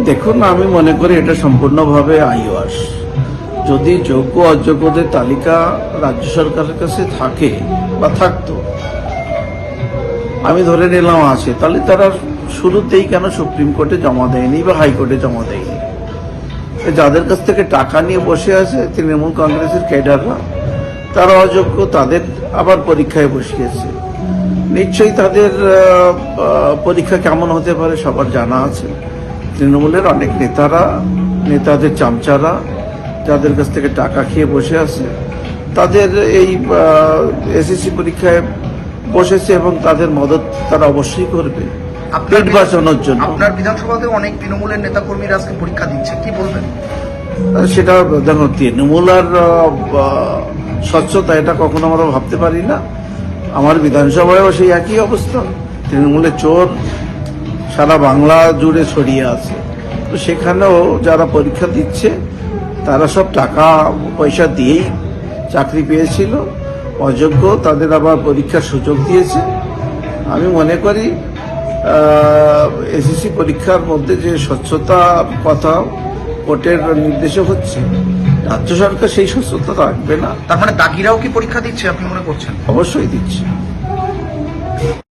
দেখুন, আমি মনে করি এটা সম্পূর্ণভাবে আইওয়াস। যদি যোগ্য অযোগ্যদের তালিকা রাজ্য সরকারের কাছে থাকে বা থাকতো, আমি ধরে নিলাম আছে, তাহলে তারা শুরুতেই কেন সুপ্রিম কোর্টে জমা দেয়নি বা হাইকোর্টে জমা দেয়নি? যাদের কাছ থেকে টাকা নিয়ে বসে আছে তৃণমূল কংগ্রেসের ক্যাডাররা, তারা অযোগ্য, তাদের আবার পরীক্ষায় বসিয়েছে। নিশ্চয়ই তাদের পরীক্ষা কেমন হতে পারে সবার জানা আছে। তৃণমূলের অনেক নেতাদের চামচারা যাদের কাছ থেকে টাকা খেয়ে বসে আছে, তাদের এই এসএসসি পরীক্ষায় বসেছে এবং তাদের মদত তারা অবশ্যই করবে পেট বাঁচানোর জন্য। আপনার বিধানসভাতে অনেক তৃণমূলের নেতাকর্মীরা আজকে পরীক্ষা দিচ্ছে, কি বলবেন? সেটা দেখো, তৃণমূল আর স্বচ্ছতা এটা কখনো আমরা ভাবতে পারি না। আমার বিধানসভায়ও সেই একই অবস্থা। তৃণমূলের চোর সারা বাংলা জুড়ে ছড়িয়ে আছে। তো সেখানেও যারা পরীক্ষা দিচ্ছে তারা সব টাকা পয়সা দিয়েই চাকরি পেয়েছিল। অযোগ্য তাদের আবার পরীক্ষার সুযোগ দিয়েছে। আমি মনে করি এসএসসি পরীক্ষার মধ্যে যে স্বচ্ছতা কথা কোর্টের নির্দেশে হচ্ছে, রাজ্য সরকার সেই স্বচ্ছতা রাখবে না। তার মানে দাগিরাও কি পরীক্ষা দিচ্ছে আপনি মনে করছেন? অবশ্যই দিচ্ছে।